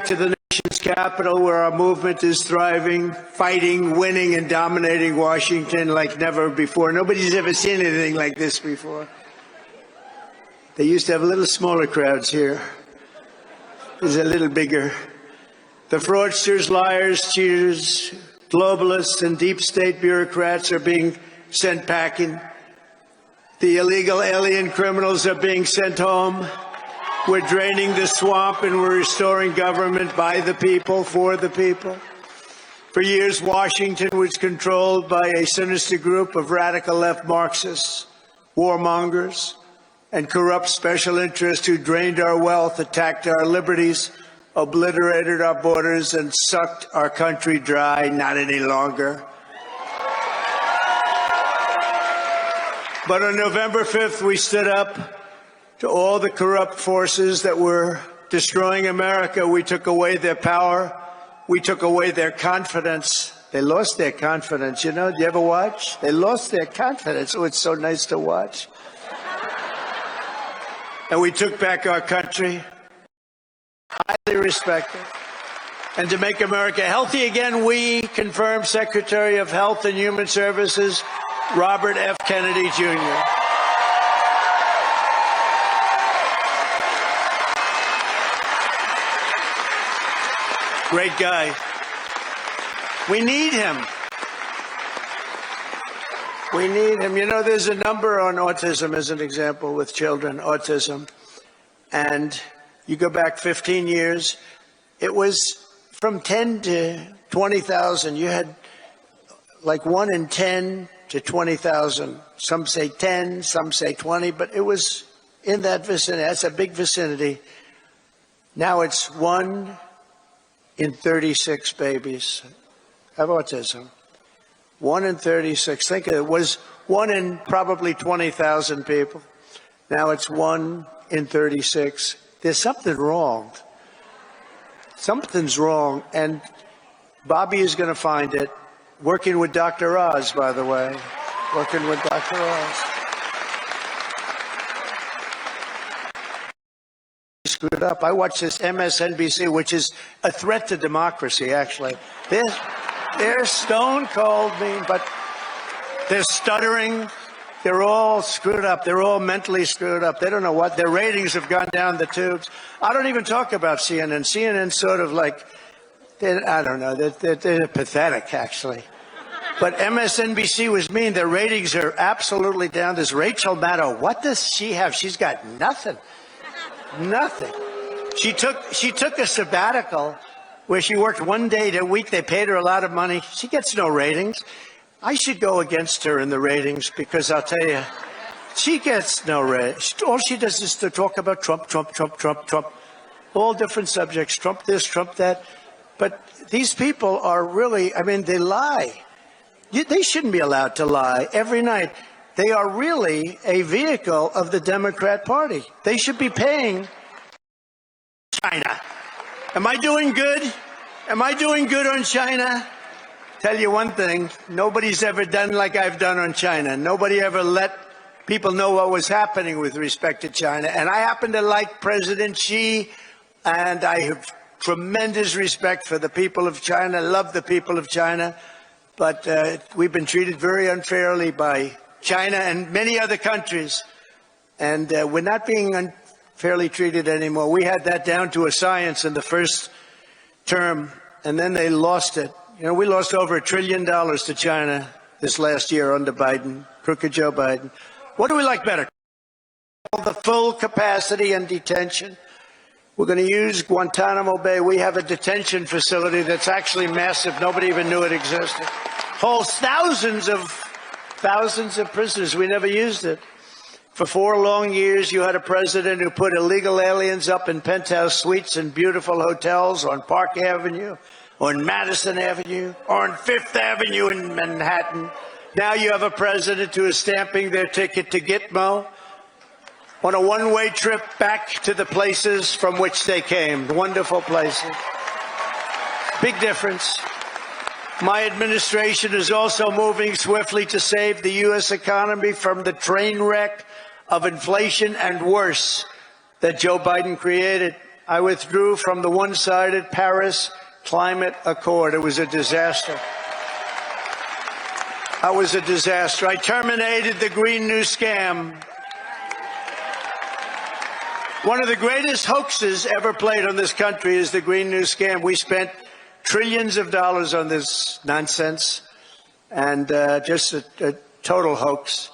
to the nation's capital, where our movement is thriving, fighting, winning, and dominating Washington like never before. Nobody's ever seen anything like this before. They used to have little smaller crowds here. It's a little bigger. The fraudsters, liars, cheaters, globalists, and deep state bureaucrats are being sent packing. The illegal alien criminals are being sent home. We're draining the swamp and we're restoring government by the people, for the people. For years, Washington was controlled by a sinister group of radical left Marxists, warmongers, and corrupt special interests who drained our wealth, attacked our liberties, obliterated our borders, and sucked our country dry. Not any longer. But on November 5th, we stood up to all the corrupt forces that were destroying America. We took away their power. We took away their confidence. They lost their confidence. You know, do you ever watch? They lost their confidence. Oh, it's so nice to watch. And we took back our country, highly respected. And to make America healthy again, we confirmed Secretary of Health and Human Services, Robert F. Kennedy, Jr. Great guy. We need him. We need him. You know, there's a number on autism as an example with children, autism. And you go back 15 years, it was from 10 to 20,000. You had like 1 in 10 to 20,000. Some say 10, some say 20, but it was in that vicinity. That's a big vicinity. Now it's 1 in 36 babies have autism. 1 in 36. Think of it. It was 1 in probably 20,000 people. Now it's 1 in 36. There's something wrong. Something's wrong. And Bobby is going to find it. Working with Dr. Oz, by the way. Working with Dr. Oz. Screwed up. I watch this MSNBC, which is a threat to democracy, actually. They're stone cold mean, but they're stuttering. They're all screwed up. They're all mentally screwed up. They don't know what. Their ratings have gone down the tubes. I don't even talk about CNN. CNN's sort of like, I don't know, they're pathetic, actually. But MSNBC was mean. Their ratings are absolutely down. There's Rachel Maddow. What does she have? She's got nothing. Nothing. She took a sabbatical where she worked 1 day a week. They paid her a lot of money. She gets no ratings. I should go against her in the ratings because I'll tell you, she gets no ratings. All she does is to talk about Trump, Trump, Trump, Trump, Trump. All different subjects, Trump this, Trump that. But these people are really, I mean, they lie. They shouldn't be allowed to lie every night. They are really a vehicle of the Democrat Party. They should be paying China. Am I doing good? Am I doing good on China? Tell you one thing, nobody's ever done like I've done on China. Nobody ever let people know what was happening with respect to China. And I happen to like President Xi, and I have tremendous respect for the people of China, love the people of China. But we've been treated very unfairly by China and many other countries. And we're not being unfairly treated anymore. We had that down to a science in the first term, and then they lost it. You know, we lost over $1 trillion to China this last year under Biden, crooked Joe Biden. What do we like better? The full capacity and detention. We're going to use Guantanamo Bay. We have a detention facility that's actually massive. Nobody even knew it existed. Holds thousands of prisoners. We never used it. For 4 long years, you had a president who put illegal aliens up in penthouse suites in beautiful hotels on Park Avenue, on Madison Avenue, or on Fifth Avenue in Manhattan. Now you have a president who is stamping their ticket to Gitmo on a one-way trip back to the places from which they came, the wonderful places. Big difference. My administration is also moving swiftly to save the U.S. economy from the train wreck of inflation and worse that Joe Biden created. I withdrew from the one-sided Paris Climate Accord. It was a disaster. That was a disaster. I terminated the Green New Scam. One of the greatest hoaxes ever played on this country is the Green New Scam. We spent trillions of dollars on this nonsense, and just a total hoax.